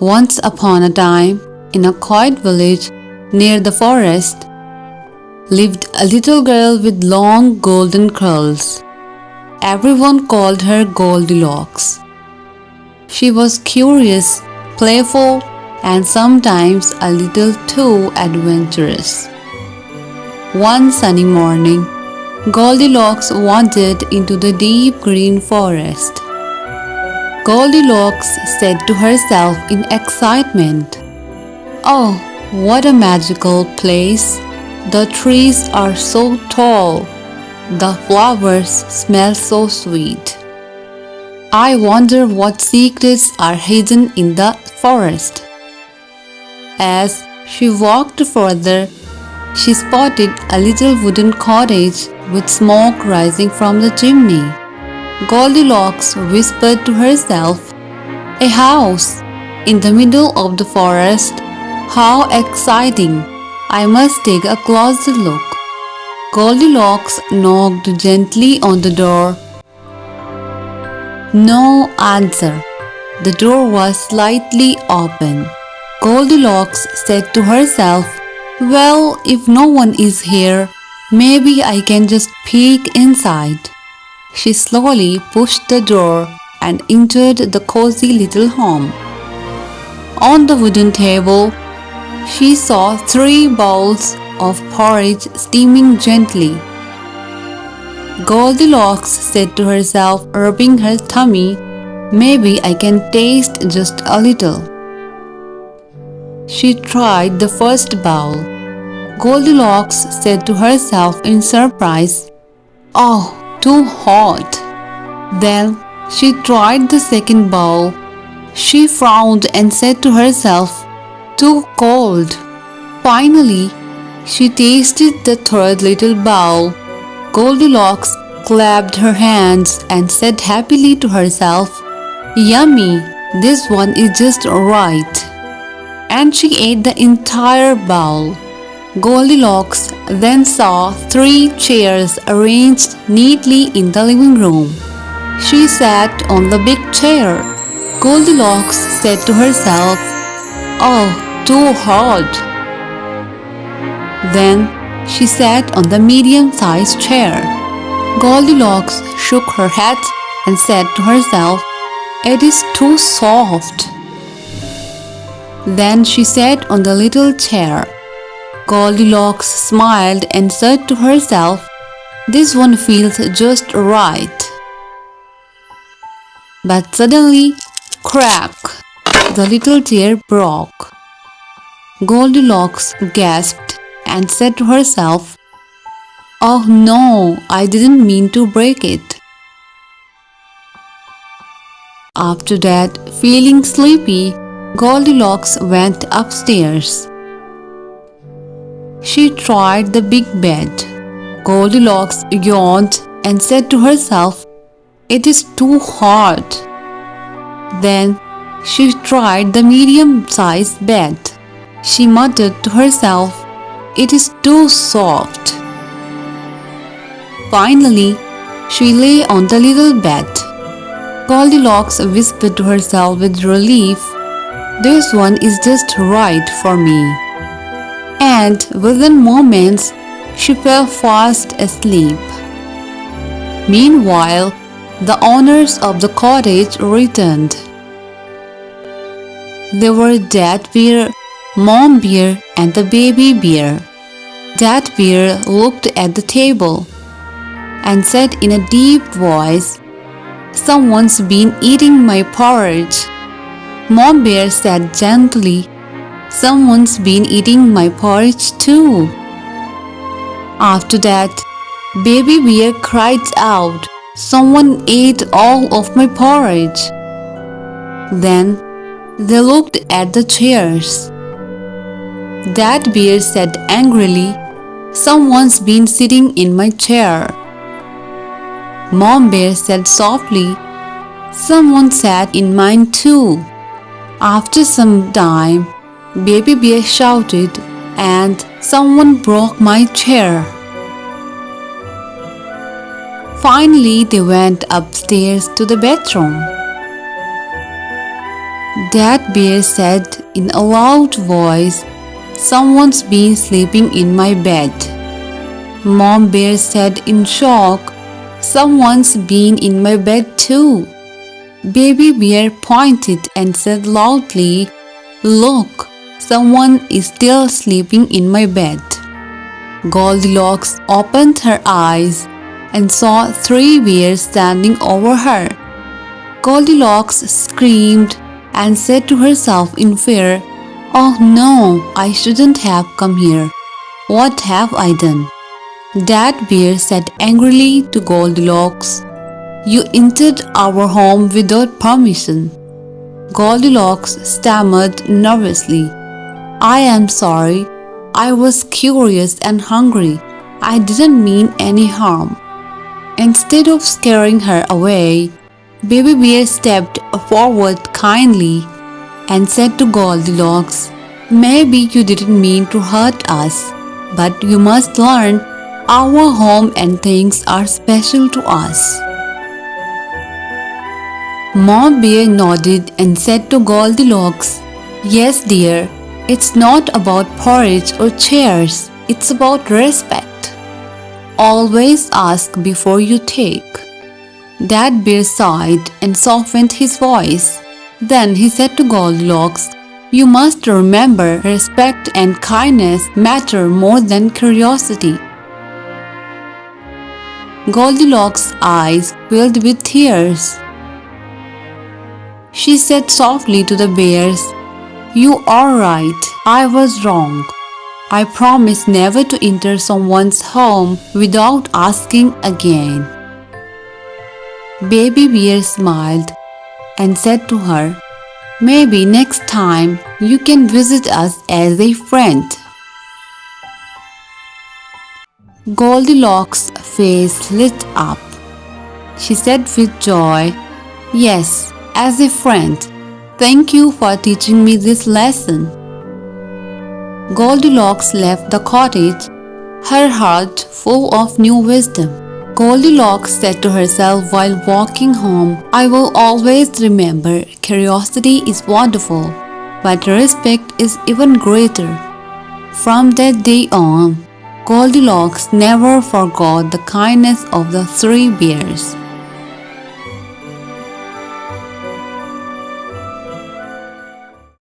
Once upon a time, in a quiet village near the forest, lived a little girl with long golden curls. Everyone called her Goldilocks. She was curious, playful, and sometimes a little too adventurous. One sunny morning, Goldilocks wandered into the deep green forest. Goldilocks said to herself in excitement, "Oh, what a magical place! The trees are so tall. The flowers smell so sweet. I wonder what secrets are hidden in the forest." As she walked further, she spotted a little wooden cottage with smoke rising from the chimney. Goldilocks whispered to herself, "A house in the middle of the forest. How exciting! I must take a closer look." Goldilocks knocked gently on the door. No answer. The door was slightly open. Goldilocks said to herself, "Well, if no one is here, maybe I can just peek inside." She slowly pushed the door and entered the cozy little home. On the wooden table, she saw 3 bowls of porridge steaming gently. Goldilocks said to herself, rubbing her tummy, "Maybe I can taste just a little." She tried the first bowl. Goldilocks said to herself in surprise, "Oh, too hot." Then she tried the second bowl. She frowned and said to herself, "Too cold." Finally, she tasted the third little bowl. Goldilocks clapped her hands and said happily to herself, "Yummy, this one is just right." And she ate the entire bowl. Goldilocks then saw 3 chairs arranged neatly in the living room. She sat on the big chair. Goldilocks said to herself, "Oh, too hot." Then she sat on the medium-sized chair. Goldilocks shook her head and said to herself, "It is too soft." Then she sat on the little chair. Goldilocks smiled and said to herself, "This one feels just right." But suddenly, crack! The little chair broke. Goldilocks gasped and said to herself, "Oh no, I didn't mean to break it." After that, feeling sleepy, Goldilocks went upstairs. She tried the big bed. Goldilocks yawned and said to herself, "It is too hot." Then she tried the medium-sized bed. She muttered to herself, "It is too soft." Finally, she lay on the little bed. Goldilocks whispered to herself with relief, "This one is just right for me." And within moments, she fell fast asleep. Meanwhile, the owners of the cottage returned. They were Dad Bear, Mom Bear, and the baby bear. Dad Bear looked at the table and said in a deep voice, "Someone's been eating my porridge." Mom Bear said gently, "Someone's been eating my porridge too." After that, Baby Bear cried out, "Someone ate all of my porridge." Then they looked at the chairs. Dad Bear said angrily, "Someone's been sitting in my chair." Mom Bear said softly, "Someone sat in mine too." After some time, Baby Bear shouted, "And someone broke my chair." Finally, they went upstairs to the bedroom. Dad Bear said in a loud voice, "Someone's been sleeping in my bed." Mom Bear said in shock, "Someone's been in my bed too." Baby Bear pointed and said loudly, "Look, someone is still sleeping in my bed." Goldilocks opened her eyes and saw three bears standing over her. Goldilocks screamed and said to herself in fear, "Oh no, I shouldn't have come here. What have I done?" Dad Bear said angrily to Goldilocks, "You entered our home without permission." Goldilocks stammered nervously, "I am sorry. I was curious and hungry. I didn't mean any harm." Instead of scaring her away, Baby Bear stepped forward kindly and said to Goldilocks, "Maybe you didn't mean to hurt us, but you must learn our home and things are special to us." Mom Bear nodded and said to Goldilocks, "Yes, dear, it's not about porridge or chairs, it's about respect. Always ask before you take." Dad Bear sighed and softened his voice. Then he said to Goldilocks, "You must remember respect and kindness matter more than curiosity." Goldilocks' eyes filled with tears. She said softly to the bears, "You are right. I was wrong. I promise never to enter someone's home without asking again." Baby Bear smiled and said to her, "Maybe next time you can visit us as a friend." Goldilocks' face lit up. She said with joy, "Yes, as a friend. Thank you for teaching me this lesson." Goldilocks left the cottage, her heart full of new wisdom. Goldilocks said to herself while walking home, "I will always remember curiosity is wonderful, but respect is even greater." From that day on, Goldilocks never forgot the kindness of the three bears.